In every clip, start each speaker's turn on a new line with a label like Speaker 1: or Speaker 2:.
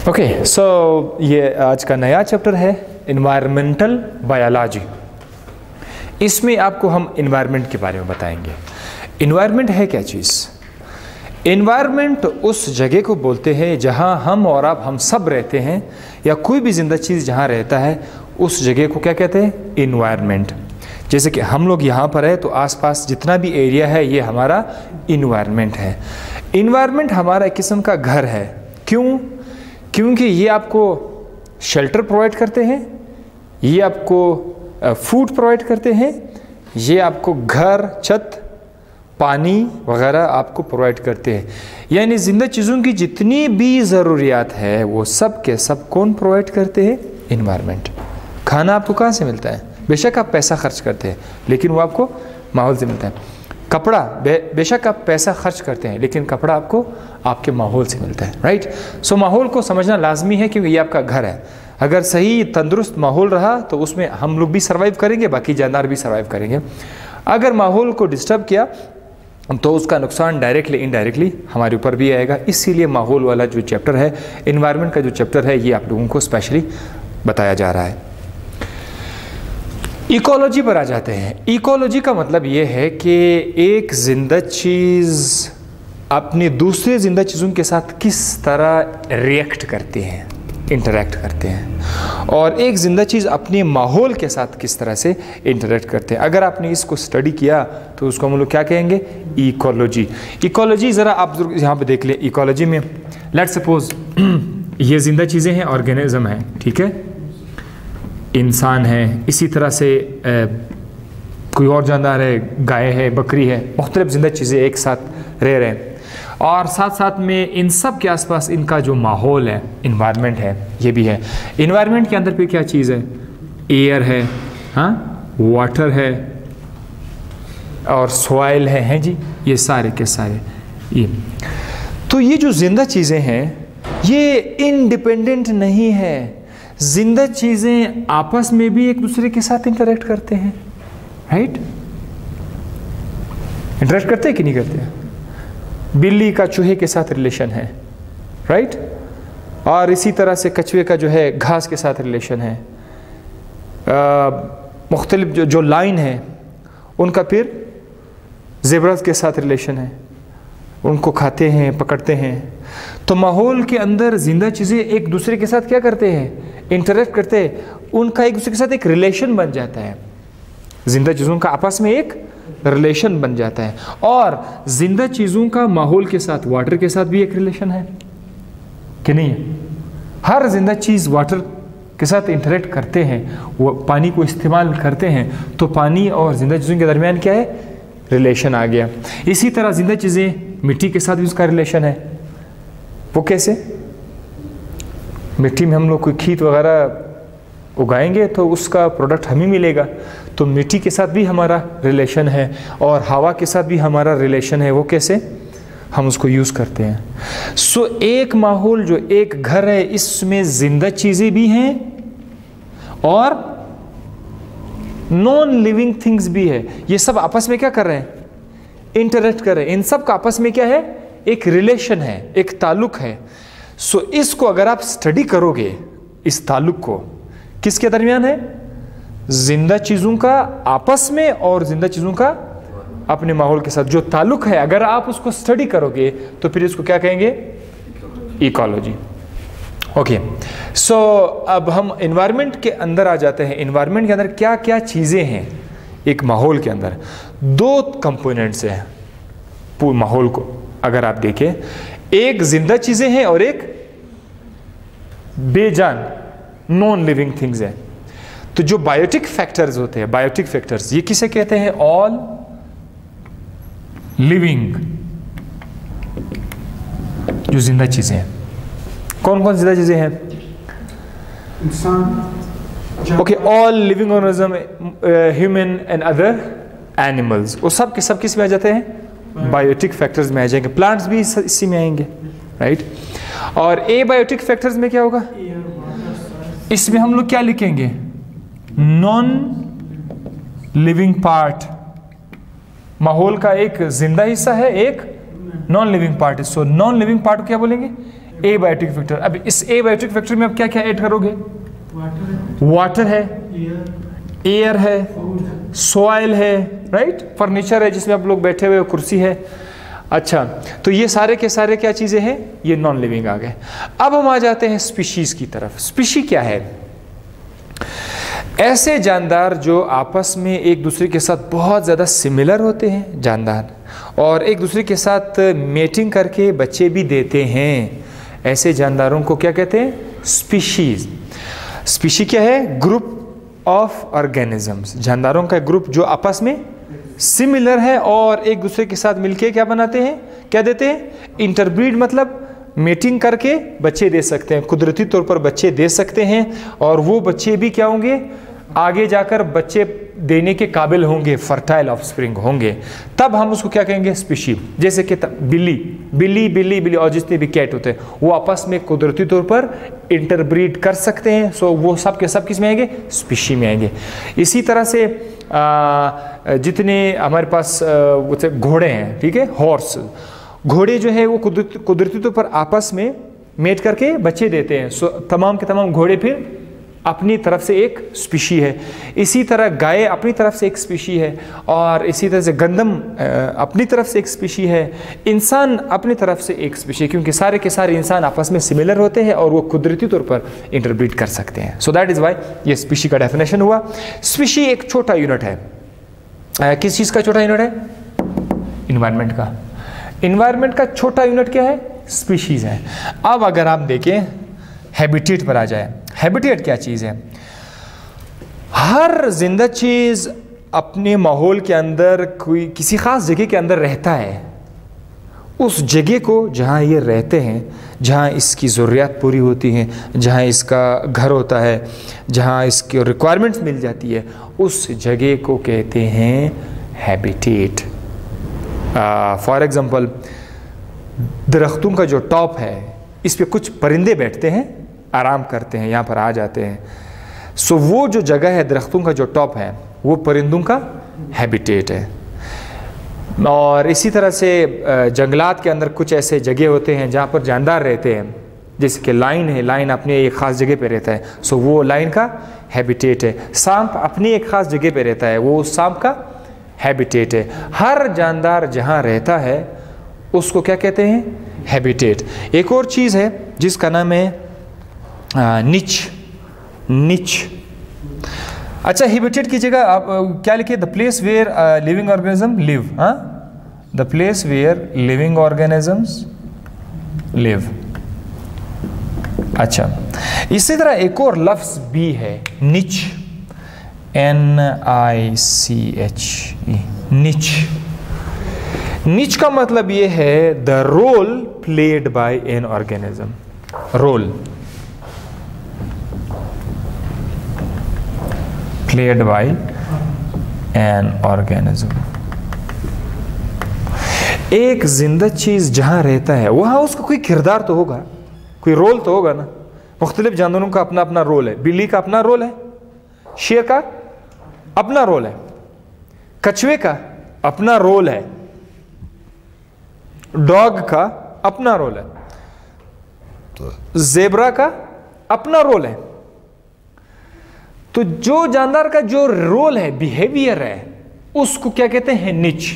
Speaker 1: Okay, सो ये आज का नया चैप्टर है इन्वायरमेंटल बायोलॉजी। इसमें आपको हम इन्वायरमेंट के बारे में बताएंगे। इन्वायरमेंट है क्या चीज़? इन्वायरमेंट उस जगह को बोलते हैं जहाँ हम और आप हम सब रहते हैं, या कोई भी जिंदा चीज़ जहाँ रहता है उस जगह को क्या कहते हैं? इन्वायरमेंट। जैसे कि हम लोग यहाँ पर है तो आसपास जितना भी एरिया है ये हमारा इन्वायरमेंट है। इन्वायरमेंट हमारा एक किस्म का घर है। क्यों? क्योंकि ये आपको शेल्टर प्रोवाइड करते हैं, ये आपको फूड प्रोवाइड करते हैं, ये आपको घर, छत, पानी वगैरह आपको प्रोवाइड करते हैं। यानी ज़िंदा चीज़ों की जितनी भी ज़रूरियात है वो सब के सब कौन प्रोवाइड करते हैं? इन्वायरमेंट। खाना आपको कहाँ से मिलता है? बेशक आप पैसा खर्च करते हैं लेकिन वो आपको माहौल से मिलता है। कपड़ा बेशक आप पैसा खर्च करते हैं लेकिन कपड़ा आपको आपके माहौल से मिलता है, राइट? सो माहौल को समझना लाजमी है क्योंकि ये आपका घर है। अगर सही तंदुरुस्त माहौल रहा तो उसमें हम लोग भी सर्वाइव करेंगे, बाकी जानवर भी सर्वाइव करेंगे। अगर माहौल को डिस्टर्ब किया तो उसका नुकसान डायरेक्टली इनडायरेक्टली हमारे ऊपर भी आएगा। इसीलिए माहौल वाला जो चैप्टर है, इन्वायरमेंट का जो चैप्टर है, ये आप लोगों को स्पेशली बताया जा रहा है। इकोलॉजी पर आ जाते हैं। इकोलॉजी का मतलब ये है कि एक जिंदा चीज़ अपनी दूसरे जिंदा चीज़ों के साथ किस तरह रिएक्ट करती हैं, इंटरेक्ट करते हैं, और एक जिंदा चीज़ अपने माहौल के साथ किस तरह से इंटरेक्ट करते हैं। अगर आपने इसको स्टडी किया तो उसको हम लोग क्या कहेंगे? इकोलॉजी। इकोलॉजी ज़रा आप यहाँ पे देख लें। इकोलॉजी में लेट्स सपोज ये जिंदा चीज़ें हैं, ऑर्गेनिज्म है, ठीक है, इंसान है, इसी तरह से कोई और जानवर है, गाय है, बकरी है, मुख्तलिफ जिंदा चीज़ें एक साथ रह रहे हैं, और साथ साथ में इन सब के आसपास इनका जो माहौल है, इन्वायरमेंट है, ये भी है। इन्वायरमेंट के अंदर पे क्या चीज़ है? एयर है, हाँ, वाटर है और सॉइल है जी, ये सारे के सारे ये। तो ये जो जिंदा चीज़ें हैं ये इंडिपेंडेंट नहीं है। जिंदा चीज़ें आपस में भी एक दूसरे के साथ इंटरेक्ट करते हैं, राइट? इंटरेक्ट करते हैं कि नहीं करते हैं? बिल्ली का चूहे के साथ रिलेशन है, राइट? और इसी तरह से कछुए का जो है घास के साथ रिलेशन है। मुख्तलिफ जो लाइन है उनका फिर ज़ेब्रास के साथ रिलेशन है, उनको खाते हैं, पकड़ते हैं। तो माहौल के अंदर जिंदा चीज़ें एक दूसरे के साथ क्या करते हैं? इंटरेक्ट करते हैं। उनका एक दूसरे के साथ एक रिलेशन बन जाता है। जिंदा चीज़ों का आपस में एक रिलेशन बन जाता है। और जिंदा चीज़ों का माहौल के साथ, वाटर के साथ भी एक रिलेशन है कि नहीं है? हर जिंदा चीज़ वाटर के साथ इंटरेक्ट करते हैं, वो पानी को इस्तेमाल करते हैं, तो पानी और जिंदा चीज़ों के दरमियान क्या है? रिलेशन आ गया। इसी तरह जिंदा चीज़ें, मिट्टी के साथ भी उसका रिलेशन है। वो कैसे? मिट्टी में हम लोग कोई खेत वगैरह उगाएंगे तो उसका प्रोडक्ट हमें मिलेगा, तो मिट्टी के साथ भी हमारा रिलेशन है, और हवा के साथ भी हमारा रिलेशन है। वो कैसे? हम उसको यूज़ करते हैं। सो एक माहौल जो एक घर है, इसमें जिंदा चीज़ें भी हैं और नॉन लिविंग थिंग्स भी है। ये सब आपस में क्या कर रहे हैं? इंटरेक्ट कर रहे हैं। इन सब का आपस में क्या है? एक रिलेशन है, एक ताल्लुक है। सो इसको अगर आप स्टडी करोगे, इस ताल्लुक को किसके दरमियान है? जिंदा चीज़ों का आपस में और जिंदा चीज़ों का अपने माहौल के साथ जो ताल्लुक है, अगर आप उसको स्टडी करोगे तो फिर इसको क्या कहेंगे? इकोलॉजी। ओके, सो अब हम इन्वायरमेंट के अंदर आ जाते हैं। इन्वायरमेंट के अंदर क्या क्या चीज़ें हैं? एक माहौल के अंदर दो कंपोनेंट्स हैं पूरे माहौल को अगर आप देखें। एक जिंदा चीज़ें हैं और एक बेजान नॉन लिविंग थिंग्स हैं। तो जो बायोटिक फैक्टर्स होते हैं, बायोटिक फैक्टर्स, ये किसे कहते हैं? ऑल लिविंग, जो जिंदा चीज़ें हैं। कौन कौन जिंदा चीज़ें हैं? इंसान, okay, all living organism, human and other animals, वो सब के सब किस में आ जाते हैं? बायोटिक फैक्टर्स में आ जाएंगे। प्लांट्स भी इसी में आएंगे, राइट? और ए बायोटिक फैक्टर्स में क्या होगा? इसमें हम लोग क्या लिखेंगे? Non living part. माहौल का एक जिंदा हिस्सा है, एक नॉन लिविंग पार्ट है। सो नॉन लिविंग पार्ट को क्या बोलेंगे? Abiotic factor. अब इस एबायोटिक फैक्टर में आप क्या क्या ऐड करोगे? वाटर है, एयर है, सॉइल है, राइट, फर्नीचर है जिसमें आप लोग बैठे हुए, कुर्सी है। अच्छा, तो ये सारे के सारे क्या चीज़ें हैं? ये नॉन लिविंग आ गए। अब हम आ जाते हैं स्पीशीज़ की तरफ। स्पीशी क्या है? ऐसे जानदार जो आपस में एक दूसरे के साथ बहुत ज़्यादा सिमिलर होते हैं जानदार, और एक दूसरे के साथ मेटिंग करके बच्चे भी देते हैं, ऐसे जानदारों को क्या कहते हैं? स्पीशीज़। स्पीशी क्या है? ग्रुप ऑफ ऑर्गेनिजम्स, जानदारों का ग्रुप जो आपस में सिमिलर है और एक दूसरे के साथ मिलके क्या बनाते हैं, क्या देते हैं? इंटरब्रीड, मतलब मेटिंग करके बच्चे दे सकते हैं, कुदरती तौर पर बच्चे दे सकते हैं, और वो बच्चे भी क्या होंगे? आगे जाकर बच्चे देने के काबिल होंगे, फर्टाइल ऑफस्प्रिंग होंगे, तब हम उसको क्या कहेंगे? स्पीशी। जैसे कि बिल्ली बिल्ली बिल्ली बिल्ली और जितने भी कैट होते हैं वो आपस में कुदरती तौर पर इंटरब्रीड कर सकते हैं, सो वो सब के सब किस में आएंगे? स्पीशी में आएंगे। इसी तरह से जितने हमारे पास घोड़े हैं, ठीक है, हॉर्स, घोड़े जो है वो कुदरती तौर पर आपस में मेट करके बच्चे देते हैं, सो तमाम के तमाम घोड़े फिर अपनी तरफ से एक स्पीशी है। इसी तरह गाय अपनी तरफ से एक स्पीशी है, और इसी तरह से गंदम अपनी तरफ से एक स्पीशी है, इंसान अपनी तरफ से एक स्पीशी, क्योंकि सारे के सारे इंसान आपस में सिमिलर होते हैं और वो कुदरती तौर पर इंटरब्रीड कर सकते हैं। सो दैट इज़ वाई ये स्पीशी का डेफिनेशन हुआ। स्पीशी एक छोटा यूनिट है। किस चीज़ का छोटा यूनिट है? इन्वायरमेंट का। इन्वायरमेंट का छोटा यूनिट क्या है? स्पीशीज़ है। अब अगर आप देखें हैबिटेट पर आ जाए, हैबिटेट क्या चीज़ है? हर जिंदा चीज़ अपने माहौल के अंदर कोई किसी ख़ास जगह के अंदर रहता है, उस जगह को जहाँ ये रहते हैं, जहाँ इसकी ज़रूरियात पूरी होती हैं, जहाँ इसका घर होता है, जहाँ इसकी रिक्वायरमेंट्स मिल जाती है, उस जगह को कहते हैं हैबिटेट। फॉर एग्ज़ाम्पल, दरख्तों का जो टॉप है, इस पे कुछ परिंदे बैठते हैं, आराम करते हैं, यहाँ पर आ जाते हैं, सो वो जो जगह है, दरख्तों का जो टॉप है, वो परिंदों का हैबिटेट है। और इसी तरह से जंगलात के अंदर कुछ ऐसे जगह होते हैं जहाँ पर जानदार रहते हैं, जैसे कि लाइन है, लाइन अपने एक ख़ास जगह पे रहता है, सो वो लाइन का हैबिटेट है। सांप अपनी एक ख़ास जगह पे रहता है, वो सांप का हैबिटेट है। हर जानदार जहाँ रहता है उसको क्या कहते हैं? हैबिटेट। एक और चीज़ है जिसका नाम है निच। निच। अच्छा, हैबिटेट की जगह आप क्या लिखिए? The place where living organism live. हाँ, the place where living organisms live. अच्छा, इसी तरह एक और लफ्ज़ भी है, निच, NICHE, निच। निच का मतलब ये है the role played by an organism. Role played by an organism. एक जिंदा चीज जहां रहता है वहां उसका कोई किरदार तो होगा, कोई रोल तो होगा ना। मुख्तलिफ जानवरों का अपना अपना रोल है। बिल्ली का अपना रोल है, शेर का अपना रोल है, कछुए का अपना रोल है, डॉग का अपना रोल है, ज़ेब्रा का अपना रोल है। तो जो जानदार का जो रोल है, बिहेवियर है, उसको क्या कहते हैं? निच।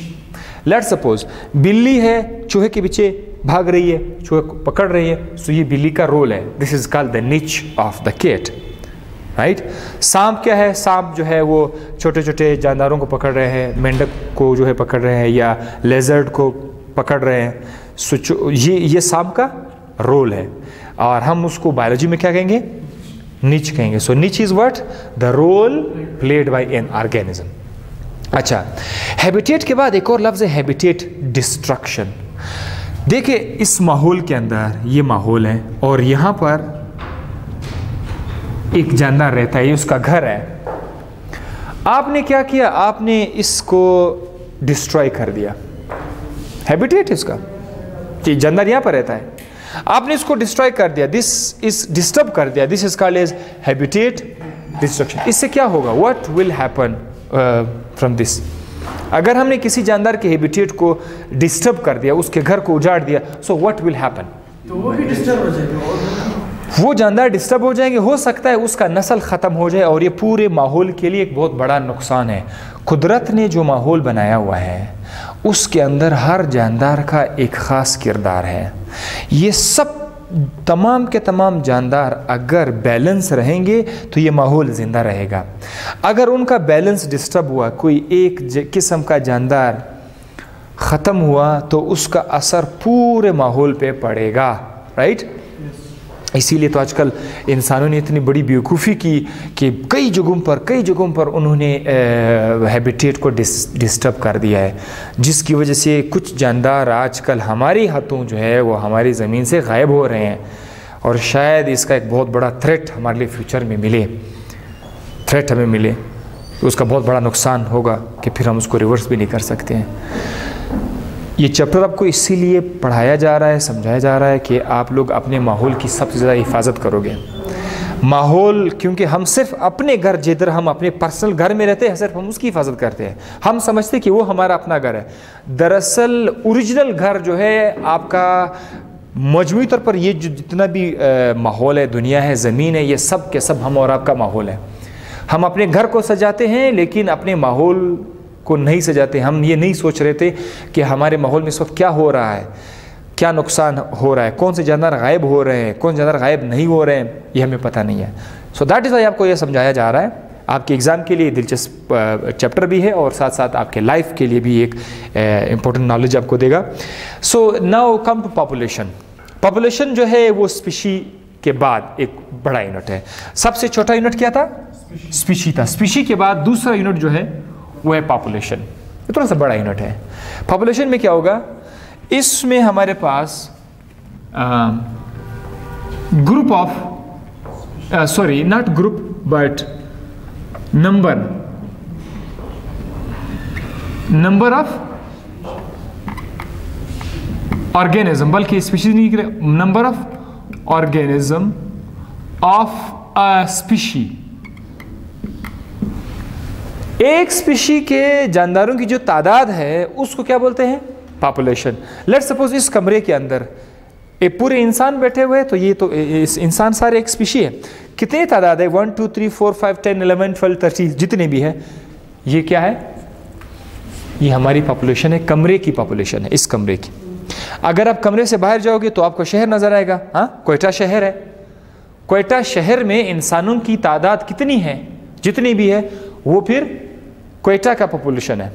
Speaker 1: लेट सपोज बिल्ली है, चूहे के पीछे भाग रही है, चूहे को पकड़ रही है, सो ये बिल्ली का रोल है। दिस इज कॉल्ड द निच ऑफ द कैट, राइट। सांप क्या है? सांप जो है वो छोटे छोटे जानदारों को पकड़ रहे हैं, मेंढक को जो है पकड़ रहे हैं, या लेजर्ड को पकड़ रहे हैं। सो ये सांप का रोल है, और हम उसको बायोलॉजी में क्या कहेंगे? निच कहेंगे। So niche is what? The role played by an organism. अच्छा, हैबिटेट के बाद एक और लफ्ज़ है हैबिटेट डिस्ट्रक्शन। देखिए, इस माहौल के अंदर ये माहौल है और यहाँ पर एक जानदार रहता है, ये उसका घर है। आपने क्या किया? आपने इसको डिस्ट्रॉय कर दिया। हैबिटेट इसका, कि जानदार यहाँ पर रहता है, आपने इसको डिस्ट्रॉय कर दिया, दिस इज डिस्टर्ब कर दिया, this is called as habitat destruction. इससे क्या होगा? What will happen from this? अगर हमने किसी जानदार के हैबिटेट को डिस्टर्ब कर दिया, उसके घर को उजाड़ दिया, सो व्हाट विल हैपन?
Speaker 2: तो वो भी डिस्टर्ब हो जाएगा,
Speaker 1: वो जानदार डिस्टर्ब हो जाएंगे, हो सकता है उसका नस्ल ख़त्म हो जाए, और ये पूरे माहौल के लिए एक बहुत बड़ा नुकसान है। कुदरत ने जो माहौल बनाया हुआ है उसके अंदर हर जानदार का एक ख़ास किरदार है। ये सब तमाम के तमाम जानदार अगर बैलेंस रहेंगे तो ये माहौल ज़िंदा रहेगा। अगर उनका बैलेंस डिस्टर्ब हुआ, कोई एक किस्म का जानदार ख़त्म हुआ, तो उसका असर पूरे माहौल पे पड़ेगा, राइट। इसीलिए तो आजकल इंसानों ने इतनी बड़ी बेवकूफ़ी की कि कई जगहों पर उन्होंने हैबिटेट को डिस्टर्ब कर दिया है, जिसकी वजह से कुछ जानदार आजकल हमारी हाथों जो है वो हमारी ज़मीन से गायब हो रहे हैं, और शायद इसका एक बहुत बड़ा थ्रेट हमारे लिए फ्यूचर में हमें मिले तो उसका बहुत बड़ा नुकसान होगा कि फिर हम उसको रिवर्स भी नहीं कर सकते हैं। ये चैप्टर आपको इसीलिए पढ़ाया जा रहा है, समझाया जा रहा है कि आप लोग अपने माहौल की सबसे ज़्यादा हिफाजत करोगे। माहौल, क्योंकि हम सिर्फ अपने घर, जिधर हम अपने पर्सनल घर में रहते हैं, सिर्फ हम उसकी हिफाजत करते हैं, हम समझते हैं कि वो हमारा अपना घर है। दरअसल ओरिजिनल घर जो है आपका, मजमूई तौर पर ये जो जितना भी माहौल है, दुनिया है, ज़मीन है, ये सब के सब हम और आपका माहौल है। हम अपने घर को सजाते हैं लेकिन अपने माहौल को नहीं सजाते। हम ये नहीं सोच रहे थे कि हमारे माहौल में इस वक्त क्या हो रहा है, क्या नुकसान हो रहा है, कौन से जानवर गायब हो रहे हैं, कौन जानवर गायब नहीं हो रहे हैं, ये हमें पता नहीं है। सो दैट इज़ वाई आपको ये समझाया जा रहा है। आपके एग्ज़ाम के लिए दिलचस्प चैप्टर भी है और साथ साथ आपके लाइफ के लिए भी एक इम्पोर्टेंट नॉलेज आपको देगा। So now come to population. Population जो है वो स्पीशी के बाद एक बड़ा यूनिट है। सबसे छोटा यूनिट क्या था? स्पीशी था। स्पीशी के बाद दूसरा यूनिट जो है वो है पॉपुलेशन। ये थोड़ा सा बड़ा यूनिट है। पॉपुलेशन में क्या होगा, इसमें हमारे पास group of sorry not group but number of organism, बल्कि स्पीशीज नहीं, number of organism of a species. एक स्पीशी के जानदारों की जो तादाद है उसको क्या बोलते हैं? पॉपुलेशन। लेट्स सपोज इस कमरे के अंदर एक पूरे इंसान बैठे हुए हैं, तो ये तो इस इंसान सारे एक स्पीशी है। कितनी तादाद है? 1 2 3 4 5 10 11 12 13 जितने भी है, ये क्या है? ये हमारी पॉपुलेशन है, कमरे की पॉपुलेशन है, इस कमरे की। अगर आप कमरे से बाहर जाओगे तो आपको शहर नजर आएगा। हाँ, क्वेटा शहर है। क्वेटा शहर में इंसानों की तादाद कितनी है? जितनी भी है वो फिर क्वेटा का पॉपुलेशन है।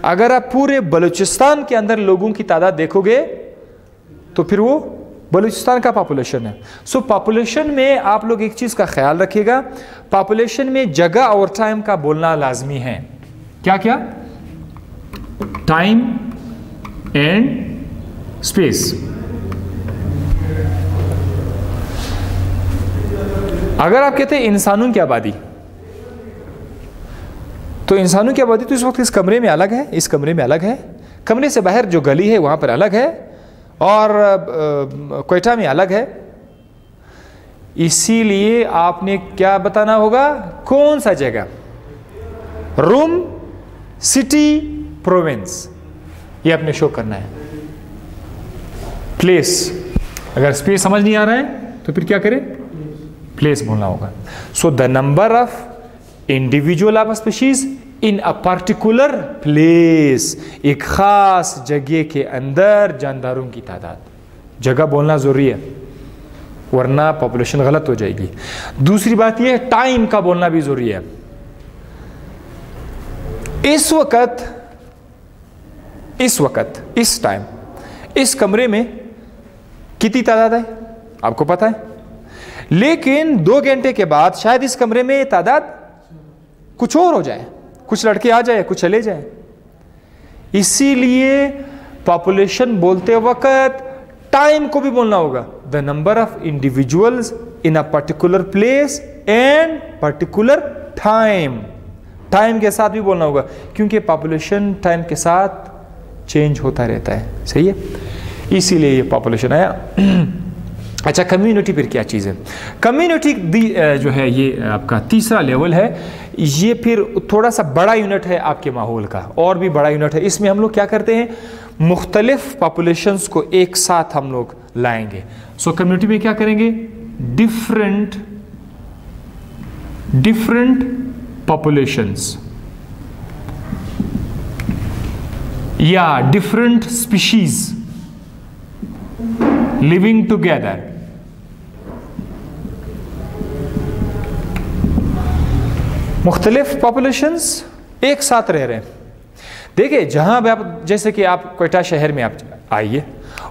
Speaker 1: अगर आप पूरे बलूचिस्तान के अंदर लोगों की तादाद देखोगे तो फिर वो बलूचिस्तान का पॉपुलेशन है। सो पॉपुलेशन में आप लोग एक चीज़ का ख्याल रखिएगा, पॉपुलेशन में जगह और टाइम का बोलना लाजमी है। क्या क्या? Time and space. अगर आप कहते हैं इंसानों की आबादी, तो इंसानों की आबादी तो इस वक्त इस कमरे में अलग है, इस कमरे में अलग है, कमरे से बाहर जो गली है वहाँ पर अलग है, और क्वेटा में अलग है। इसीलिए आपने क्या बताना होगा? कौन सा जगह? रूम, सिटी, प्रोविंस, ये आपने शो करना है। प्लेस, अगर स्पेस समझ नहीं आ रहा है तो फिर क्या करें? प्लेस बोलना होगा। So the number of individual of species in a particular place, एक खास जगह के अंदर जानदारों की तादाद। जगह बोलना जरूरी है वरना पॉपुलेशन गलत हो जाएगी। दूसरी बात यह है, टाइम का बोलना भी जरूरी है। इस वक्त इस टाइम इस कमरे में कितनी तादाद है आपको पता है, लेकिन 2 घंटे के बाद शायद इस कमरे में तादाद कुछ और हो जाए, कुछ लड़के आ जाए, कुछ चले जाए। इसीलिए पॉपुलेशन बोलते वक्त टाइम को भी बोलना होगा। The number of individuals in a particular place and particular time. Time के साथ भी बोलना होगा क्योंकि पॉपुलेशन टाइम के साथ चेंज होता रहता है। सही है, इसीलिए ये पॉपुलेशन आया। अच्छा, कम्युनिटी फिर क्या चीज़ है? कम्युनिटी जो है ये आपका तीसरा लेवल है। ये फिर थोड़ा सा बड़ा यूनिट है आपके माहौल का, और भी बड़ा यूनिट है। इसमें हम लोग क्या करते हैं? मुख्तलिफ पॉपुलेशंस को एक साथ हम लोग लाएंगे। सो कम्युनिटी में क्या करेंगे? डिफरेंट पॉपुलेशंस या डिफरेंट स्पीशीज लिविंग टुगेदर। मुख्तलिफ पॉपुलेशंस एक साथ रह रहे हैं। देखिए, जहां भी आप, जैसे कि आप क्वेटा शहर में आप आइए,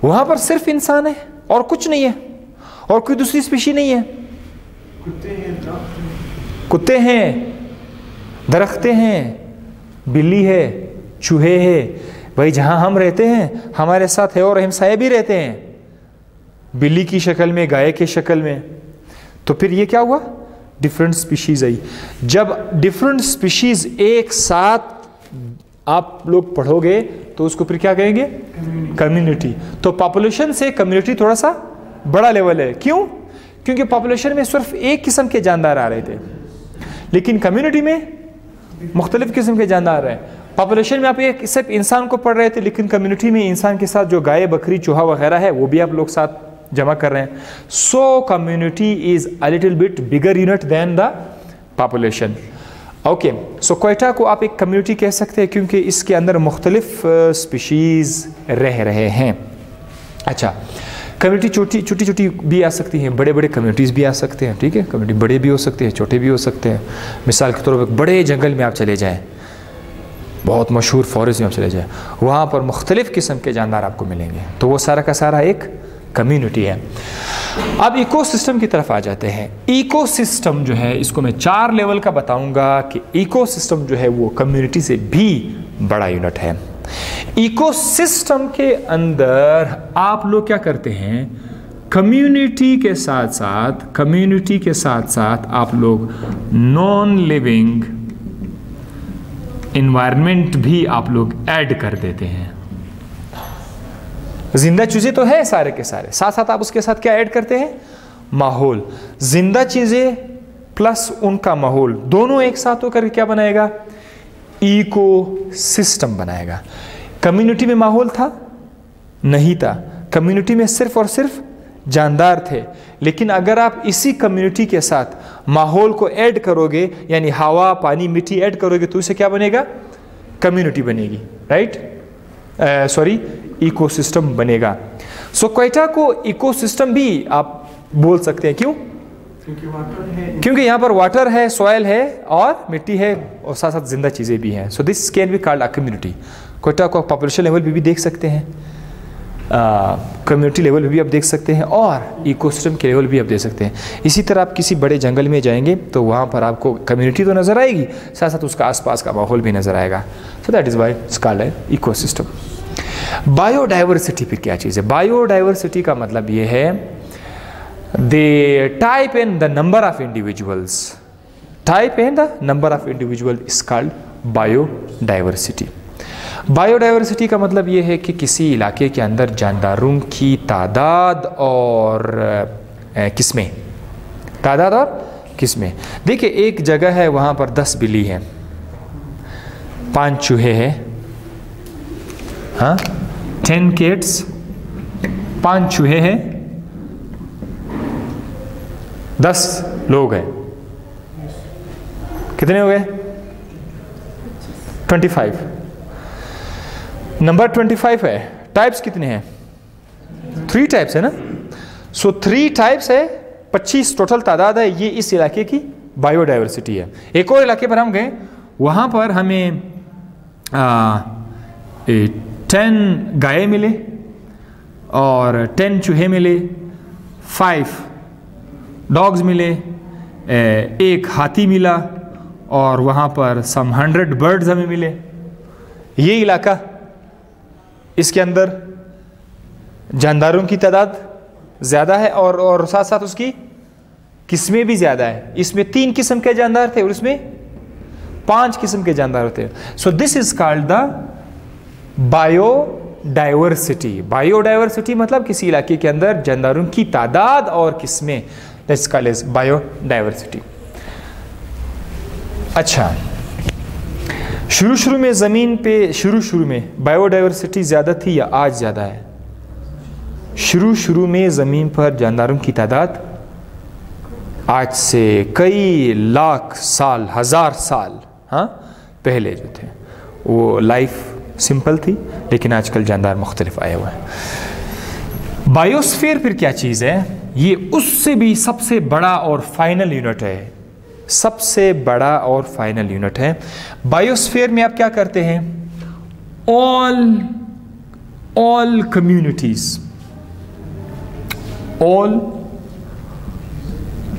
Speaker 1: वहां पर सिर्फ इंसान है और कुछ नहीं है, और कोई दूसरी स्पीशी नहीं है। कुत्ते हैं, दरख्तें हैं, बिल्ली है, चूहे हैं। भाई जहां हम रहते हैं हमारे साथ है और हमसाये भी रहते हैं, बिल्ली की शक्ल में, गाय की शक्ल में। तो फिर ये क्या हुआ? डिफरेंट स्पीशीज आई। जब डिफरेंट स्पीशीज एक साथ आप लोग पढ़ोगे तो उसको फिर क्या कहेंगे? कम्युनिटी। तो पॉपुलेशन से कम्युनिटी थोड़ा सा बड़ा लेवल है। क्यों? क्योंकि पॉपुलेशन में सिर्फ एक किस्म के जानदार आ रहे थे, लेकिन कम्युनिटी में मुख्तलिफ किस्म के जानदार हैं। पॉपुलेशन में आप एक सिर्फ इंसान को पढ़ रहे थे, लेकिन कम्युनिटी में इंसान के साथ जो गाय, बकरी, चूहा वगैरह है वो भी आप लोग साथ जमा कर रहे हैं। So community is a little bit bigger unit than the population. Okay, so Quetta को आप एक कम्युनिटी कह सकते हैं क्योंकि इसके अंदर मुख्तलिफ स्पीशीज रह रहे हैं। अच्छा, कम्युनिटी छोटी छोटी भी आ सकती हैं, बड़े बड़े कम्युनिटीज़ भी आ सकते हैं। ठीक है, कम्युनिटी बड़े भी हो सकते हैं, छोटे भी हो सकते हैं। मिसाल के तौर पर बड़े जंगल में आप चले जाएं, बहुत मशहूर फॉरेस्ट में आप चले जाएं, वहाँ पर मुख्तलिफ किस्म के जानदार आपको मिलेंगे, तो वो सारा का सारा एक कम्युनिटी है। अब इकोसिस्टम की तरफ आ जाते हैं। इकोसिस्टम जो है, इसको मैं 4 लेवल का बताऊंगा कि इकोसिस्टम जो है वो कम्युनिटी से भी बड़ा यूनिट है। इकोसिस्टम के अंदर आप लोग क्या करते हैं? कम्युनिटी के साथ साथ आप लोग नॉन लिविंग एनवायरनमेंट भी आप लोग ऐड कर देते हैं। जिंदा चीजें तो है सारे के सारे, साथ साथ आप उसके साथ क्या ऐड करते हैं? माहौल। जिंदा चीजें प्लस उनका माहौल दोनों एक साथ होकर क्या बनाएगा? इकोसिस्टम बनाएगा। कम्युनिटी में माहौल था? नहीं था। कम्युनिटी में सिर्फ और सिर्फ जानदार थे, लेकिन अगर आप इसी कम्युनिटी के साथ माहौल को ऐड करोगे, यानी हवा, पानी, मिट्टी ऐड करोगे, तो इसे क्या बनेगा? कम्युनिटी बनेगी, राइट? इकोसिस्टम बनेगा। सो क्वेटा को इकोसिस्टम भी आप बोल सकते हैं। क्यों? क्योंकि यहाँ पर वाटर है, सॉयल है और मिट्टी है, और साथ साथ जिंदा चीज़ें भी हैं। So this can be called a community. Quetta को पॉपुलेशन लेवल पे भी देख सकते हैं, कम्युनिटी लेवल पे भी आप देख सकते हैं, और इकोसिस्टम के लेवल भी आप देख सकते हैं। इसी तरह आप किसी बड़े जंगल में जाएंगे तो वहाँ पर आपको कम्युनिटी तो नज़र आएगी, साथ साथ उसका आसपास का माहौल भी नज़र आएगा। So that is why it's called an ecosystem. Biodiversity फिर क्या चीज़ है? बायोडाइवर्सिटी का मतलब ये है the type and the number of individuals. Type and the number of individual is called biodiversity. Biodiversity का मतलब ये है कि किसी इलाके के अंदर जानदारों की तादाद और किस्में, तादाद और किस्में। देखिए, एक जगह है वहाँ पर 10 बिल्ली हैं, 5 चूहे हैं, हाँ, 10 cats, 5 चूहे हैं, 10 लोग हैं। कितने हो गए? 25। नंबर 25 है। टाइप्स कितने हैं? 3 टाइप्स है ना। सो 3 टाइप्स है, 25 टोटल तादाद है। ये इस इलाके की बायोडाइवर्सिटी है। एक और इलाके पर हम गए, वहाँ पर हमें 10 गाय मिले और 10 चूहे मिले, 5 डॉग्स मिले, 1 हाथी मिला, और वहाँ पर सम 100 बर्ड्स हमें मिले। ये इलाका, इसके अंदर जानदारों की तादाद ज़्यादा है और साथ साथ उसकी किस्में भी ज़्यादा है। इसमें 3 किस्म के जानदार थे और इसमें 5 किस्म के जानदार होते हैं। So this is called the biodiversity. Biodiversity मतलब किसी इलाके के अंदर जानदारों की तादाद और किस्में, दैट्स कॉल्ड एज बायोडाइवर्सिटी। अच्छा, शुरू में ज़मीन पे शुरू में बायोडाइवर्सिटी ज़्यादा थी या आज ज़्यादा है? शुरू में ज़मीन पर जानदारों की तादाद आज से कई लाख साल, हज़ार साल पहले जो थे वो लाइफ सिंपल थी, लेकिन आजकल जानदार मुख्तलिफ आए हुए हैं। बायोस्फीयर फिर क्या चीज़ है? ये उससे भी सबसे बड़ा और फाइनल यूनिट है, सबसे बड़ा और फाइनल यूनिट है। बायोस्फीयर में आप क्या करते हैं? ऑल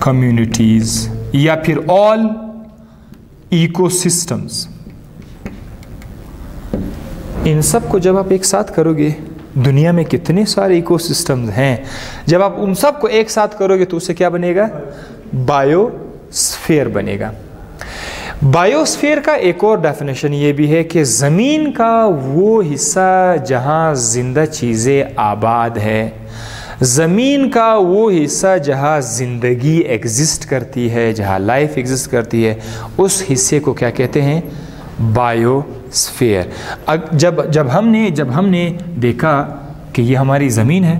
Speaker 1: कम्युनिटीज या फिर ऑल इकोसिस्टम्स, इन सब को जब आप एक साथ करोगे, दुनिया में कितने सारे इकोसिस्टम्स हैं, जब आप उन सब को एक साथ करोगे तो उससे क्या बनेगा? बायोस्फीयर बनेगा। बायोस्फीयर का एक और डेफिनेशन ये भी है कि ज़मीन का वो हिस्सा जहाँ जिंदा चीज़ें आबाद है, ज़मीन का वो हिस्सा जहाँ ज़िंदगी एग्जिस्ट करती है, जहाँ लाइफ एग्जिस्ट करती है, उस हिस्से को क्या कहते हैं? बायोस्फीयर। जब हमने देखा कि ये हमारी ज़मीन है,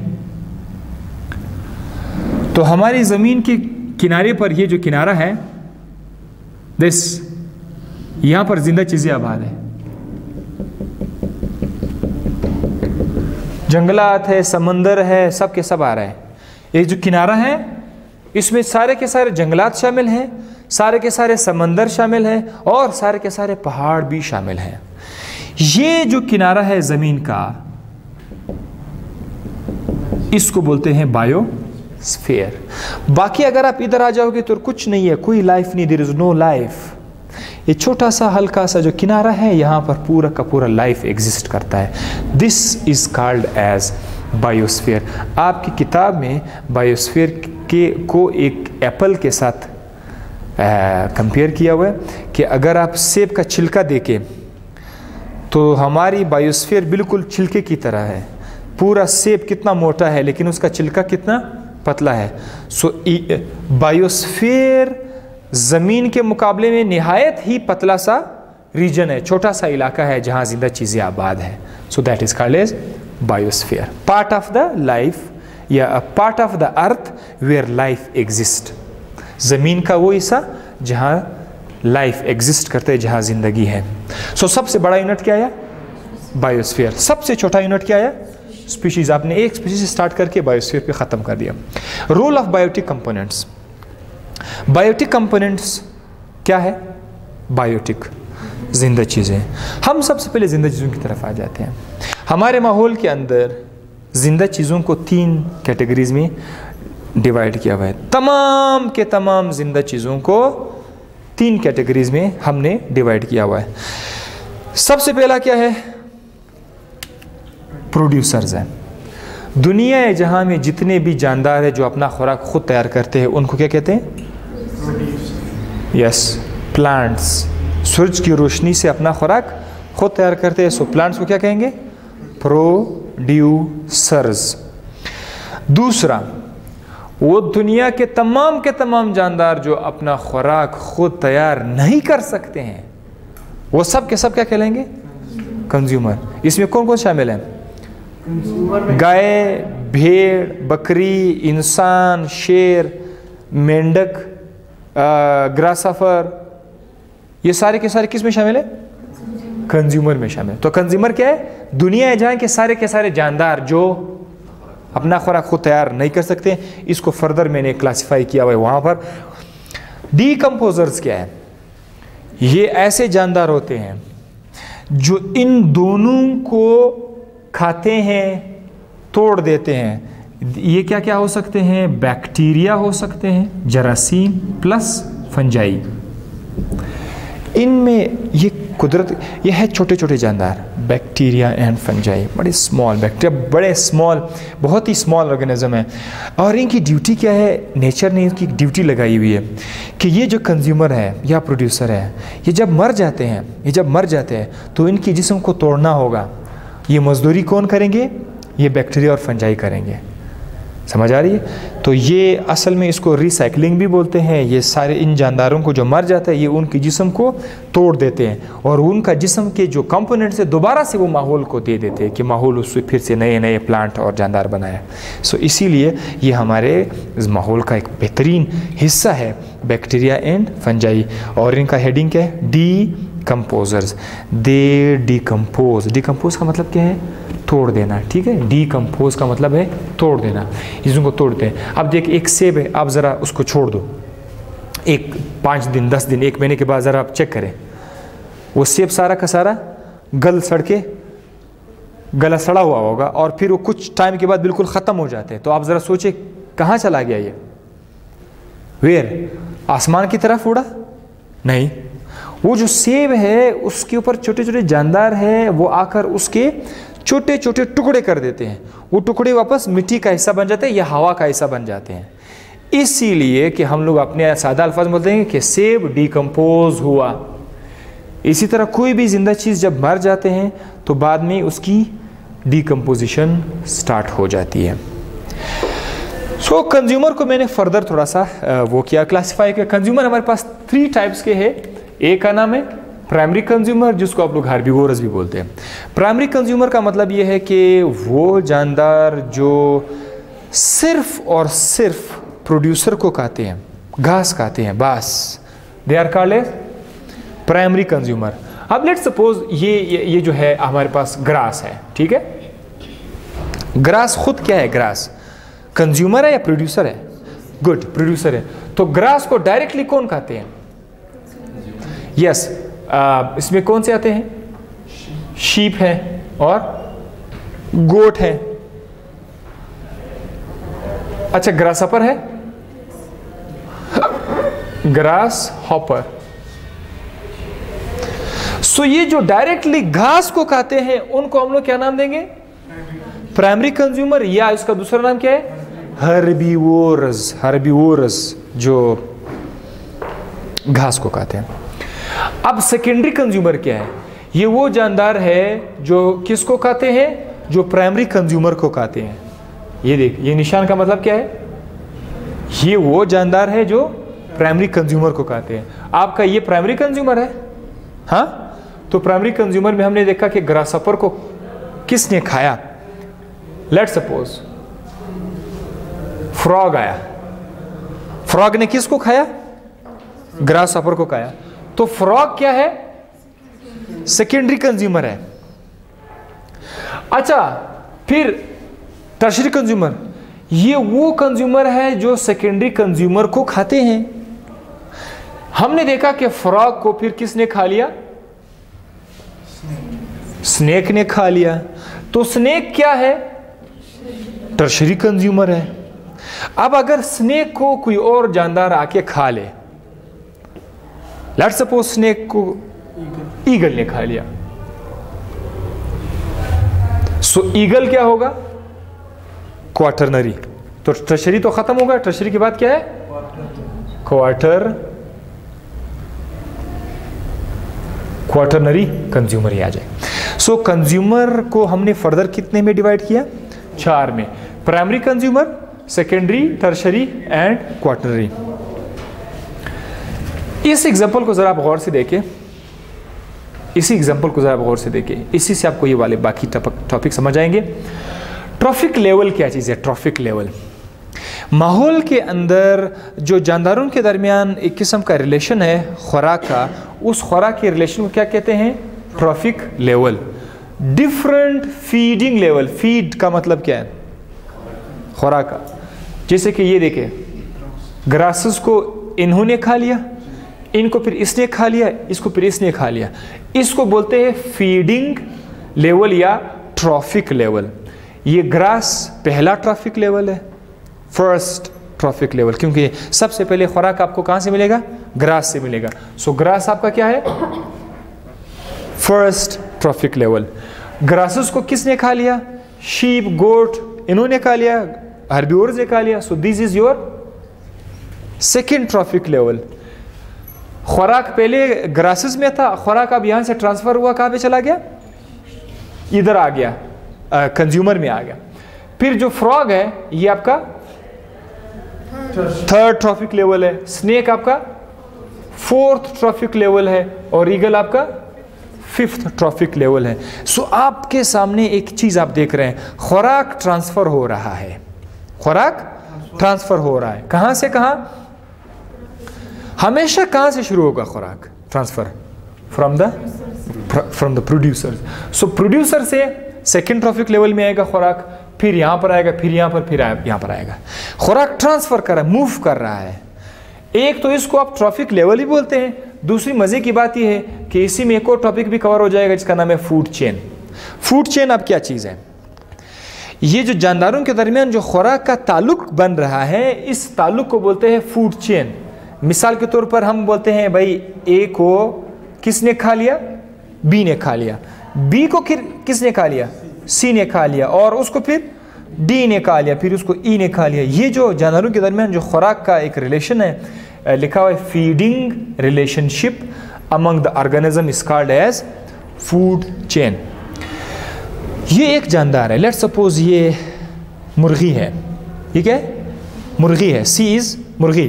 Speaker 1: तो हमारी ज़मीन के किनारे पर ये जो किनारा है, यहाँ पर जिंदा चीज़ें आबाद है, जंगलात है, समंदर है, सब के सब आ रहे हैं। ये जो किनारा है इसमें सारे के सारे जंगलात शामिल हैं, सारे के सारे समंदर शामिल हैं और सारे के सारे पहाड़ भी शामिल हैं। ये जो किनारा है ज़मीन का, इसको बोलते हैं बायोस्फीयर। बाकी अगर आप इधर आ जाओगे तो कुछ नहीं है, कोई लाइफ नहीं, देयर इज नो लाइफ। ये छोटा सा हल्का सा जो किनारा है, यहाँ पर पूरा का पूरा लाइफ एग्जिस्ट करता है। This is called as biosphere. आपकी किताब में बायोस्फीयर को एक एप्पल के साथ कंपेयर किया हुआ है कि अगर आप सेब का छिलका देखें तो हमारी बायोस्फीयर बिल्कुल छिलके की तरह है। पूरा सेब कितना मोटा है लेकिन उसका छिलका कितना पतला है। सो बायोस्फीयर ज़मीन के मुकाबले में निहायत ही पतला सा रीजन है, छोटा सा इलाका है जहाँ जिंदा चीज़ें आबाद है। So that is called as biosphere, part of the life या a part of the earth where life exist. ज़मीन का वो हिस्सा जहाँ लाइफ एग्जिस्ट करते हैं, जहाँ ज़िंदगी है। सो सबसे बड़ा यूनिट क्या है? बायोस्फीयर। सबसे छोटा यूनिट क्या है? स्पीशीज़। आपने एक स्पीशीज स्टार्ट करके बायोस्फीयर पे ख़त्म कर दिया। Role of biotic components. Biotic components क्या है? बायोटिक जिंदा चीज़ें। हम सबसे पहले जिंदा चीज़ों की तरफ आ जाते हैं। हमारे माहौल के अंदर जिंदा चीज़ों को 3 कैटेगरीज में डिवाइड किया हुआ है। तमाम के तमाम जिंदा चीज़ों को 3 कैटेगरीज में हमने डिवाइड किया हुआ है। सबसे पहला क्या है? प्रोड्यूसर्स हैं। दुनिया है जहाँ में जितने भी जानदार हैं जो अपना खुराक खुद तैयार करते हैं, उनको क्या कहते हैं? Yes, plants. सूरज की रोशनी से अपना खुराक खुद तैयार करते हैं, सो प्लांट्स को क्या कहेंगे? प्रोड्यूसर्स। दूसरा, वो दुनिया के तमाम जानदार जो अपना खुराक खुद तैयार नहीं कर सकते हैं, वो सब के सब क्या कहलाएंगे? कंज्यूमर। इसमें कौन कौन शामिल है? गाय, भेड़, बकरी, इंसान, शेर, मेंढक, ग्रासहॉपर, ये सारे के सारे किस में शामिल है? कंज्यूमर में शामिल। तो कंज्यूमर क्या है? दुनिया है जहाँ के सारे जानदार जो अपना खुराक खुद तैयार नहीं कर सकते। इसको फर्दर मैंने क्लासिफाई किया हुआ है वहाँ पर। डीकम्पोजर्स क्या है? ये ऐसे जानदार होते हैं जो इन दोनों को खाते हैं, तोड़ देते हैं। ये क्या क्या हो सकते हैं? बैक्टीरिया हो सकते हैं, जरासीम प्लस फंजाई। इनमें ये कुदरत, ये है छोटे छोटे जानदार, बैक्टीरिया एंड फंजाई। बड़े स्मॉल बैक्टीरिया, बड़े स्मॉल, बहुत ही स्मॉल ऑर्गेनिज्म है। और इनकी ड्यूटी क्या है? नेचर ने इनकी ड्यूटी लगाई हुई है कि ये जो कंज्यूमर है या प्रोड्यूसर है, ये जब मर जाते हैं तो इनकी जिस्म को तोड़ना होगा। ये मजदूरी कौन करेंगे? ये बैक्टीरिया और फंजाई करेंगे। समझ आ रही है? तो ये असल में इसको रिसाइकलिंग भी बोलते हैं। ये सारे इन जानदारों को जो मर जाता है ये उनके जिस्म को तोड़ देते हैं और उनका जिस्म के जो कंपोनेंट्स है दोबारा से वो माहौल को दे देते हैं कि माहौल उससे फिर से नए नए प्लांट और जानदार बनाए। सो इसीलिए ये हमारे इस माहौल का एक बेहतरीन हिस्सा है बैक्टीरिया एंड फंजाई। और इनका हेडिंग क्या है? डीकम्पोजर्स। दे डिकम्पोज। डिकम्पोज का मतलब क्या है? तोड़ देना। ठीक है, डीकम्पोज का मतलब है तोड़ देना। इसको तोड़ते हैं। अब देख, एक सेब है, आप ज़रा उसको छोड़ दो, एक 5 दिन 10 दिन 1 महीने के बाद ज़रा आप चेक करें, वो सेब सारा का सारा गल सड़ के गला सड़ा हुआ होगा और फिर वो कुछ टाइम के बाद बिल्कुल ख़त्म हो जाते हैं। तो आप ज़रा सोचे कहाँ चला गया ये? वेयर? आसमान की तरफ उड़ा? नहीं, वो जो सेब है उसके ऊपर छोटे छोटे जानदार हैं, वो आकर उसके छोटे छोटे टुकड़े कर देते हैं। वो टुकड़े वापस मिट्टी का हिस्सा बन जाते हैं या हवा का हिस्सा बन जाते हैं। इसीलिए कि हम लोग अपने सादा अल्फाज में बोलते हैं कि सेब डिकम्पोज हुआ। इसी तरह कोई भी जिंदा चीज़ जब मर जाते हैं तो बाद में उसकी डिकम्पोजिशन स्टार्ट हो जाती है। सो कंज्यूमर को मैंने फर्दर थोड़ा सा वो किया, क्लासीफाई किया। कंज्यूमर हमारे पास 3 टाइप्स के हैं। एक का नाम है प्राइमरी कंज्यूमर, जिसको आप लोग हार्बिवोरस भी बोलते हैं। प्राइमरी कंज्यूमर का मतलब ये है कि वो जानदार जो सिर्फ और सिर्फ प्रोड्यूसर को खाते हैं, घास खाते हैं, बस, they are called as primary consumer. अब लेट्स सपोज ये जो है हमारे पास ग्रास है, ठीक है? ग्रास खुद क्या है? ग्रास कंज्यूमर है या प्रोड्यूसर है? गुड, प्रोड्यूसर है। तो ग्रास को डायरेक्टली कौन खाते हैं? यस, इसमें कौन से आते हैं? शीप है और गोट है। अच्छा, ग्रास हॉपर है? Grasshopper. सो ये जो डायरेक्टली घास को खाते हैं उनको हम लोग क्या नाम देंगे? प्राइमरी कंज्यूमर, या इसका दूसरा नाम क्या है? हर्बिवोरस। हर्बिवोरस जो घास को खाते हैं। अब सेकेंडरी कंज्यूमर क्या है? ये वो जानदार है जो किसको खाते हैं? जो प्राइमरी कंज्यूमर को खाते हैं। ये देख, ये निशान का मतलब क्या है? ये वो जानदार है जो प्राइमरी कंज्यूमर को खाते हैं। आपका ये प्राइमरी कंज्यूमर है। हाँ, तो प्राइमरी कंज्यूमर में हमने देखा कि ग्रासहॉपर को किसने खाया? लेट्स सपोज फ्रॉग आया, फ्रॉग ने किसको खाया? ग्रासहॉपर को खाया। तो फ्रॉग क्या है? सेकेंडरी कंज्यूमर है। अच्छा, फिर टर्शरी कंज्यूमर, ये वो कंज्यूमर है जो सेकेंडरी कंज्यूमर को खाते हैं। हमने देखा कि फ्रॉग को फिर किसने खा लिया? स्नेक ने खा लिया। तो स्नेक क्या है? टर्शरी कंज्यूमर है। अब अगर स्नेक को कोई और जानदार आके खा ले, लेट्स सपोज स्नेक को ईगल ने खा लिया, सो ईगल क्या होगा? क्वाटरनरी। तो टर्शरी तो खत्म होगा, टर्शरी के बाद क्या है? क्वाटरनरी कंज्यूमर ही आ जाए। सो कंज्यूमर को हमने फर्दर कितने में डिवाइड किया? 4 में। Primary consumer, secondary, tertiary and quaternary. इस एग्जांपल को जरा आप गौर से देखें, इसी एग्जांपल को जरा आप गौर से देखें, इसी से आपको ये वाले बाकी टॉपिक समझ आएंगे। ट्रॉफिक लेवल क्या चीज़ है? ट्रॉफिक लेवल माहौल के अंदर जो जानदारों के दरमियान एक किस्म का रिलेशन है खुराक का, उस खुराक के रिलेशन को क्या कहते हैं? Trophic level. Different feeding level, feed का मतलब क्या है? खुराक का। जैसे कि ये देखें, ग्रासेस को इन्होंने खा लिया, इनको फिर इसने खा लिया, इसको फिर इसने खा लिया। इसको बोलते हैं फीडिंग लेवल या ट्रॉफिक लेवल। ये ग्रास पहला ट्रॉफिक लेवल है, फर्स्ट ट्रॉफिक लेवल, क्योंकि सबसे पहले खुराक आपको कहां से मिलेगा? ग्रास से मिलेगा। सो ग्रास आपका क्या है? First trophic level. ग्रासेस को किसने खा लिया? शीप, गोट, इन्होंने खा लिया, हर्बिवोर्स ने खा लिया। So this is your second trophic level. खुराक पहले ग्रासेस में था, खुराक अब यहां से ट्रांसफर हुआ, कहां पे चला गया? इधर आ गया, कंज्यूमर में आ गया। फिर जो फ्रॉग है ये आपका 3rd ट्रॉफिक लेवल है, स्नेक आपका 4th ट्रॉफिक लेवल है और ईगल आपका 5th ट्रॉफिक लेवल है। सो आपके सामने एक चीज आप देख रहे हैं, खुराक ट्रांसफर हो रहा है, खुराक ट्रांसफर हो रहा है। कहां से कहां? हमेशा कहां से शुरू होगा खुराक transfer? From the producer. So producer से 2nd ट्रॉफिक लेवल में आएगा खुराक, फिर यहां पर आएगा, फिर यहां पर, फिर यहां पर आएगा। खुराक ट्रांसफर कर रहा है, मूव कर रहा है। एक तो इसको आप ट्रॉफिक लेवल ही बोलते हैं, दूसरी मजे की बात यह है कि इसी में एक और टॉपिक भी कवर हो जाएगा जिसका नाम है फूड चेन। फूड चेन अब क्या चीज है? ये जो जानदारों के दरमियान जो खुराक का ताल्लुक बन रहा है, इस ताल्लुक को बोलते हैं फूड चेन। मिसाल के तौर पर हम बोलते हैं भाई ए को किसने खा लिया? बी ने खा लिया। बी को किसने खा लिया? सी ने खा लिया, और उसको फिर डी ने खा लिया, फिर उसको ई ने खा लिया। ये जो जानवरों के दरमियान जो खुराक का एक रिलेशन है, लिखा हुआ है feeding relationship among the organism is called as food chain. ये एक जानदार है, लेट सपोज ये मुर्गी है, ठीक है, मुर्गी है, सी इज मुर्गी।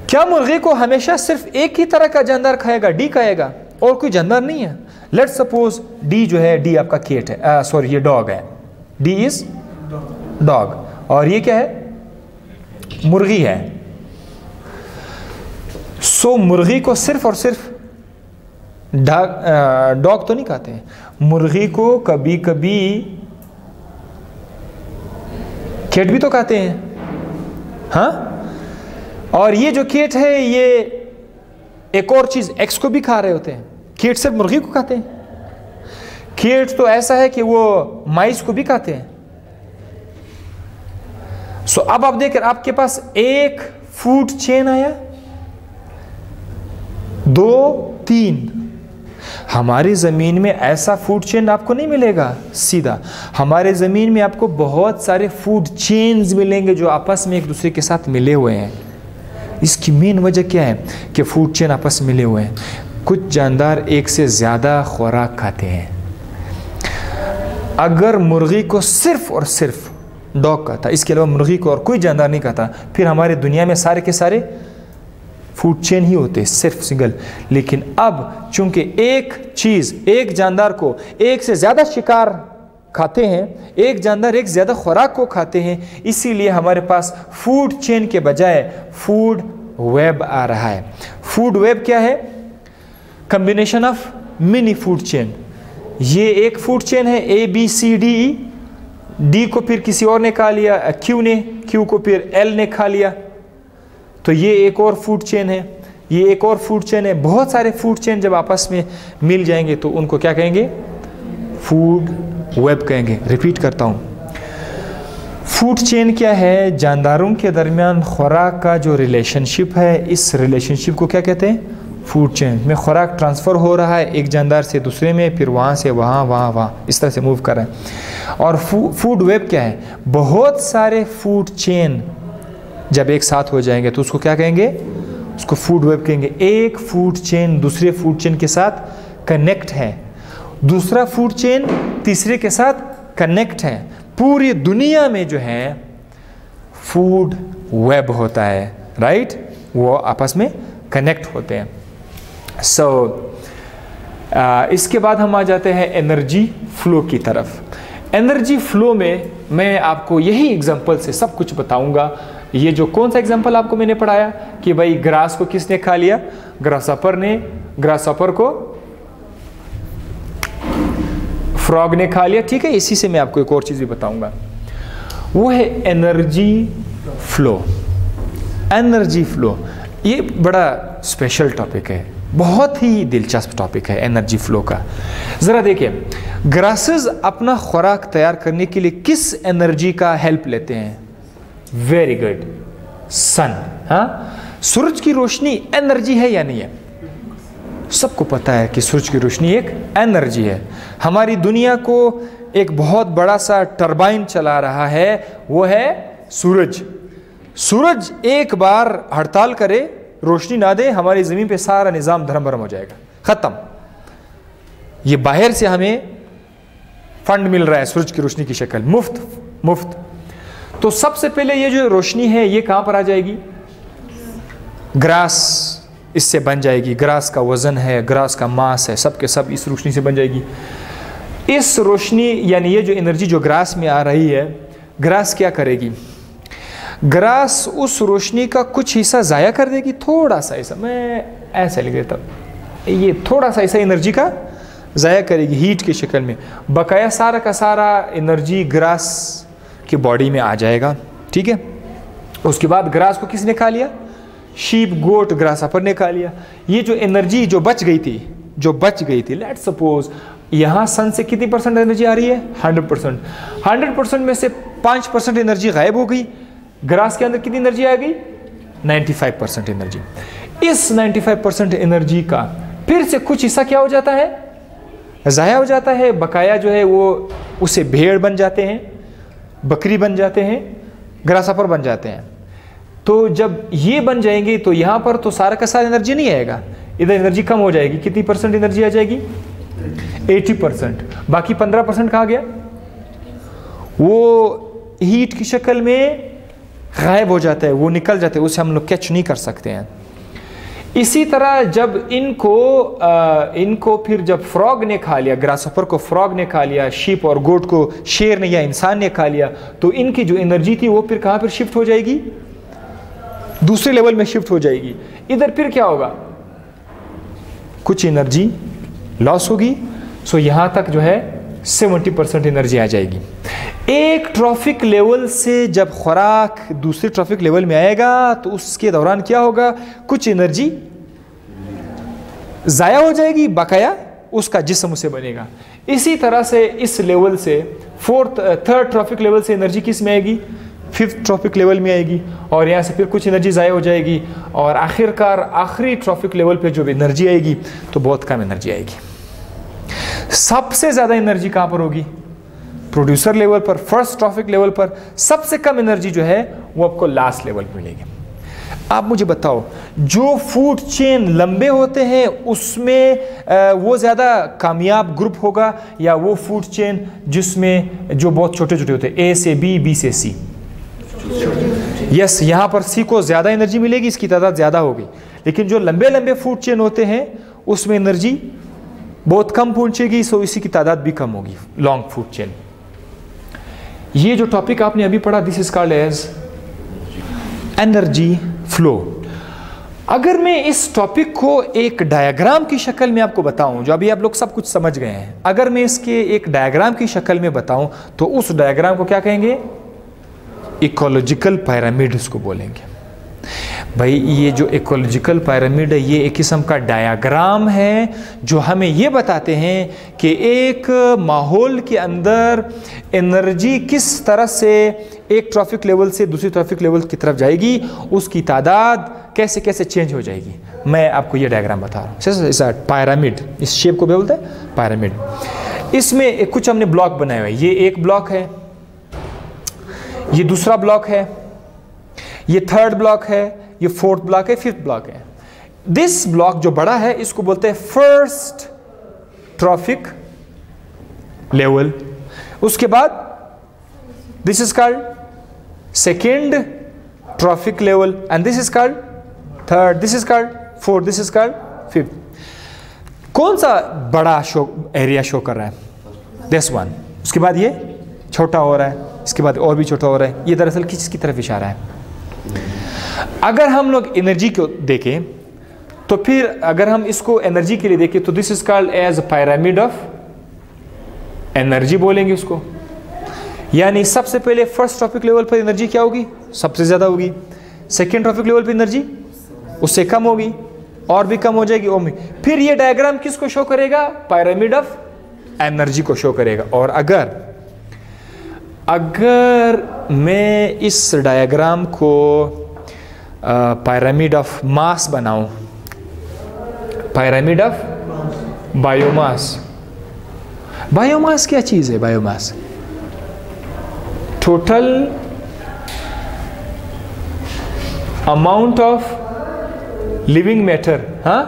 Speaker 1: क्या मुर्गी को हमेशा सिर्फ एक ही तरह का जानदार खाएगा? डी खाएगा, और कोई जानदार नहीं है। लेट सपोज डी जो है, डी आपका केट है, सॉरी ये डॉग है, डी इज डॉग, और ये क्या है? मुर्गी है। सो मुर्गी को सिर्फ और सिर्फ डॉग तो नहीं खाते हैं, मुर्गी को कभी कभी केट भी तो खाते हैं, हाँ। और ये जो केट है ये एक और चीज एक्स को भी खा रहे होते हैं। केट सिर्फ मुर्गी को खाते हैं? केट तो ऐसा है कि वो माइस को भी खाते हैं। सो अब आप देखिए, आपके पास एक फूड चेन आया, 2, 3। हमारी ज़मीन में ऐसा फूड चेन आपको नहीं मिलेगा सीधा। हमारे ज़मीन में आपको बहुत सारे फूड चेन्स मिलेंगे जो आपस में एक दूसरे के साथ मिले हुए हैं। इसकी मेन वजह क्या है कि फूड चेन आपस में मिले हुए हैं। कुछ जानदार एक से ज़्यादा खुराक खाते हैं। अगर मुर्गी को सिर्फ और सिर्फ डॉग खाता, इसके अलावा मुर्गी को और कोई जानदार नहीं खाता, फिर हमारे दुनिया में सारे के सारे फूड चेन ही होते, सिर्फ सिंगल। लेकिन अब चूंकि एक चीज़, एक जानदार को एक से ज़्यादा शिकार खाते हैं, एक जानदार एक ज़्यादा खुराक को खाते हैं, इसीलिए हमारे पास फूड चेन के बजाय फूड वेब आ रहा है। फूड वेब क्या है? Combination of mini food chain. ये एक फूड चेन है, A B C D E, D को फिर किसी और ने खा लिया, क्यू ने, क्यू को फिर एल ने खा लिया, तो ये एक और फूड चेन है, ये एक और फूड चेन है। बहुत सारे फूड चेन जब आपस में मिल जाएंगे तो उनको क्या कहेंगे? फूड वेब कहेंगे। रिपीट करता हूँ, फूड चेन क्या है? जानदारों के दरमियान खुराक का जो रिलेशनशिप है, इस रिलेशनशिप को क्या कहते हैं? फूड चेन में खुराक ट्रांसफ़र हो रहा है एक जानदार से दूसरे में, फिर वहाँ से वहाँ, वहाँ वहाँ, इस तरह से मूव कर रहा है। और फूड वेब क्या है? बहुत सारे फूड चेन जब एक साथ हो जाएंगे तो उसको क्या कहेंगे? उसको फूड वेब कहेंगे। एक फूड चेन दूसरे फूड चेन के साथ कनेक्ट है, दूसरा फूड चेन तीसरे के साथ कनेक्ट है। पूरी दुनिया में जो है फूड वेब होता है, राइट? वो आपस में कनेक्ट होते हैं। इसके बाद हम आ जाते हैं एनर्जी फ्लो की तरफ। एनर्जी फ्लो में मैं आपको यही एग्जांपल से सब कुछ बताऊंगा। ये जो कौन सा एग्जांपल आपको मैंने पढ़ाया कि भाई ग्रास को किसने खा लिया? ग्रासहॉपर ने, ग्रासहॉपर को फ्रॉग ने खा लिया, ठीक है। इसी से मैं आपको एक और चीज़ भी बताऊंगा, वो है एनर्जी फ्लो। एनर्जी फ्लो ये बड़ा स्पेशल टॉपिक है, बहुत ही दिलचस्प टॉपिक है एनर्जी फ्लो का। ज़रा देखिए, ग्रासेस अपना खुराक तैयार करने के लिए किस एनर्जी का हेल्प लेते हैं? वेरी गुड, सन। हाँ, सूरज की रोशनी एनर्जी है या नहीं है? सबको पता है कि सूरज की रोशनी एक एनर्जी है। हमारी दुनिया को एक बहुत बड़ा सा टरबाइन चला रहा है, वो है सूरज। सूरज एक बार हड़ताल करे, रोशनी ना दे, हमारी ज़मीन पे सारा निज़ाम धर्म भरम हो जाएगा, ख़त्म। ये बाहर से हमें फंड मिल रहा है सूरज की रोशनी की शक्ल, मुफ्त मुफ्त। तो सबसे पहले ये जो रोशनी है ये कहाँ पर आ जाएगी? ग्रास इससे बन जाएगी। ग्रास का वज़न है, ग्रास का मास है, सब के सब इस रोशनी से बन जाएगी। इस रोशनी यानी ये जो एनर्जी जो ग्रास में आ रही है, ग्रास क्या करेगी? ग्रास उस रोशनी का कुछ हिस्सा ज़ाया कर देगी, थोड़ा सा हिस्सा, मैं ऐसा लिख देता हूँ, ये थोड़ा सा हिस्सा एनर्जी का ज़ाया करेगी हीट की शक्ल में। बकाया सारा का सारा एनर्जी ग्रास की बॉडी में आ जाएगा, ठीक है। उसके बाद ग्रास को किसने खा लिया? शीप, गोट, ग्रासहॉपर ने खा लिया। ये जो एनर्जी जो बच गई थी, लेट्स सपोज यहाँ सन से कितनी परसेंट एनर्जी आ रही है? 100%। 100% में से 5% एनर्जी गायब हो गई। ग्रास के अंदर कितनी एनर्जी आ गई? 95% एनर्जी। इस 95% एनर्जी का फिर से कुछ हिस्सा क्या हो जाता है? ज़ाया हो जाता है। बकाया जो है वो उसे भेड़ बन जाते हैं, बकरी बन जाते हैं, ग्रासहॉपर बन जाते हैं। तो जब ये बन जाएंगे तो यहाँ पर तो सारा का सारा एनर्जी नहीं आएगा, इधर एनर्जी कम हो जाएगी। कितनी परसेंट एनर्जी आ जाएगी? 80%। बाकी 15% कहाँ गया? वो हीट की शक्ल में गायब हो जाता है, वो निकल जाता है, उसे हम लोग कैच नहीं कर सकते हैं। इसी तरह जब इनको फिर जब फ्रॉग ने खा लिया, ग्रासहॉपर को फ्रॉग ने खा लिया, शीप और गोट को शेर ने या इंसान ने खा लिया, तो इनकी जो एनर्जी थी वो फिर कहाँ पर शिफ्ट हो जाएगी? दूसरे लेवल में शिफ्ट हो जाएगी। इधर फिर क्या होगा? कुछ एनर्जी लॉस होगी। सो यहाँ तक जो है 70% एनर्जी आ जाएगी। एक ट्रॉफिक लेवल से जब खुराक दूसरे ट्रॉफिक लेवल में आएगा तो उसके दौरान क्या होगा? कुछ एनर्जी ज़ाया हो जाएगी, बकाया उसका जिस्म उसे बनेगा। इसी तरह से इस लेवल से थर्ड ट्रॉफिक लेवल से एनर्जी किस में आएगी? 5th ट्रॉफिक लेवल में आएगी, और यहाँ से फिर कुछ एनर्जी ज़ाया हो जाएगी, और आखिरकार आखिरी ट्रॉफिक लेवल पे जो एनर्जी आएगी तो बहुत कम एनर्जी आएगी। सबसे ज़्यादा एनर्जी कहाँ पर होगी? प्रोड्यूसर लेवल पर, फर्स्ट ट्रॉफिक लेवल पर। सबसे कम एनर्जी जो है वो आपको लास्ट लेवल पर मिलेगी। आप मुझे बताओ, जो फूड चेन लंबे होते हैं उसमें वो ज़्यादा कामयाब ग्रुप होगा, या वो फूड चेन जिसमें जो बहुत छोटे छोटे होते हैं, ए से बी, बी से सी? यस, यहाँ पर सी को ज़्यादा एनर्जी मिलेगी, इसकी तादाद ज़्यादा होगी। लेकिन जो लंबे लंबे फूड चेन होते हैं उसमें एनर्जी बहुत कम पहुँचेगी, सो इसी की तादाद भी कम होगी, लॉन्ग फूड चेन। ये जो टॉपिक आपने अभी पढ़ा, this is called as energy flow. अगर मैं इस टॉपिक को एक डायग्राम की शक्ल में आपको बताऊं, जो अभी आप लोग सब कुछ समझ गए हैं, अगर मैं इसके एक डायग्राम की शक्ल में बताऊं तो उस डायग्राम को क्या कहेंगे? इकोलॉजिकल पिरामिड इसको बोलेंगे। भाई ये जो इकोलॉजिकल पिरामिड है ये एक किस्म का डायग्राम है जो हमें ये बताते हैं कि एक माहौल के अंदर एनर्जी किस तरह से एक ट्रॉफिक लेवल से दूसरी ट्रॉफिक लेवल की तरफ जाएगी, उसकी तादाद कैसे कैसे चेंज हो जाएगी। मैं आपको ये डायग्राम बता रहा हूँ। पिरामिड, इस शेप को बोलते हैं पिरामिड। इसमें कुछ हमने ब्लॉक बनाए हुए, ये एक ब्लॉक है, ये दूसरा ब्लॉक है, ये थर्ड ब्लॉक है, ये फोर्थ ब्लॉक है, फिफ्थ ब्लॉक है। दिस ब्लॉक जो बड़ा है इसको बोलते हैं फर्स्ट ट्रॉफिक लेवल। उसके बाद this is called second trophic level, and this is called third, this is called fourth, this is called fifth. कौन सा बड़ा एरिया शो कर रहा है? This one. उसके बाद ये छोटा हो रहा है, इसके बाद और भी छोटा हो रहा है। ये दरअसल किसकी तरफ इशारा है? अगर हम लोग एनर्जी को देखें तो फिर अगर हम इसको एनर्जी के लिए देखें तो this is called age pyramid of energy बोलेंगे उसको। यानी सबसे पहले फर्स्ट ट्रॉफिक लेवल पर एनर्जी क्या होगी? सबसे ज्यादा होगी। सेकेंड ट्रॉफिक लेवल पर एनर्जी उससे कम होगी, और भी कम हो जाएगी, और फिर ये डायग्राम किसको शो करेगा? पिरामिड ऑफ एनर्जी को शो करेगा। और अगर मैं इस डायग्राम को पिरामिड ऑफ मास बनाऊं, पिरामिड ऑफ बायोमास। बायोमास क्या चीज है? Biomass total amount of living matter, हाँ,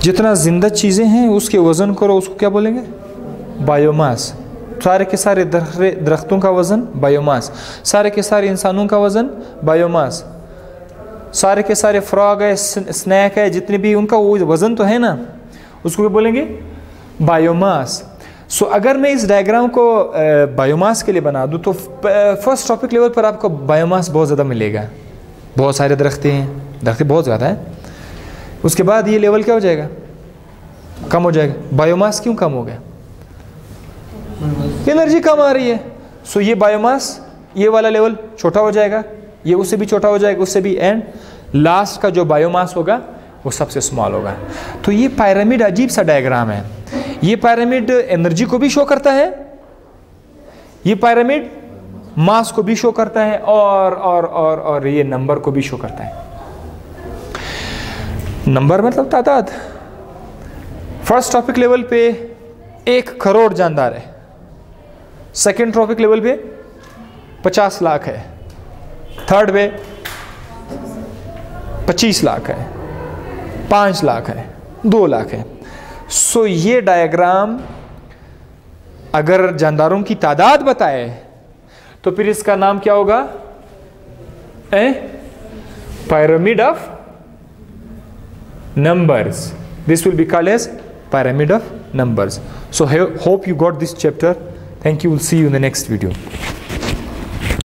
Speaker 1: जितना जिंदा चीजें हैं उसके वजन करो, उसको क्या बोलेंगे? बायोमास। सारे के सारे दरख्तों का वज़न बायोमास, सारे के सारे इंसानों का वज़न बायोमास, सारे के सारे फ्रॉग है, स्नैक है, जितने भी उनका वो वज़न तो है ना, उसको भी बोलेंगे बायोमास। सो अगर मैं इस डायग्राम को बायोमास के लिए बना दूँ तो फर्स्ट टॉपिक लेवल पर आपको बायोमास बहुत ज़्यादा मिलेगा, बहुत सारे दरख्तें हैं, दरख्तें बहुत ज़्यादा हैं। उसके बाद ये लेवल क्या हो जाएगा, कम हो जाएगा। बायोमास क्यों कम हो गया, एनर्जी कम आ रही है। सो ये बायोमास, ये वाला लेवल छोटा हो जाएगा, ये उससे भी छोटा हो जाएगा, उससे भी, एंड लास्ट का जो बायोमास होगा वो सबसे स्मॉल होगा। तो ये पिरामिड अजीब सा डायग्राम है। ये पिरामिड एनर्जी को भी शो करता है, ये पिरामिड मास को भी शो करता है, और ये नंबर को भी शो करता है। नंबर मतलब तादाद। फर्स्ट टॉपिक लेवल पे 1 करोड़ जानदार है, सेकेंड टॉपिक लेवल पे 50 लाख है, थर्ड पे 25 लाख है, 5 लाख है, 2 लाख है। सो ये डायग्राम अगर जानदारों की तादाद बताए तो फिर इसका नाम क्या होगा, pyramid of numbers. This will be called as pyramid of numbers. So hope you got this chapter. Thank you. We'll see you in the next video.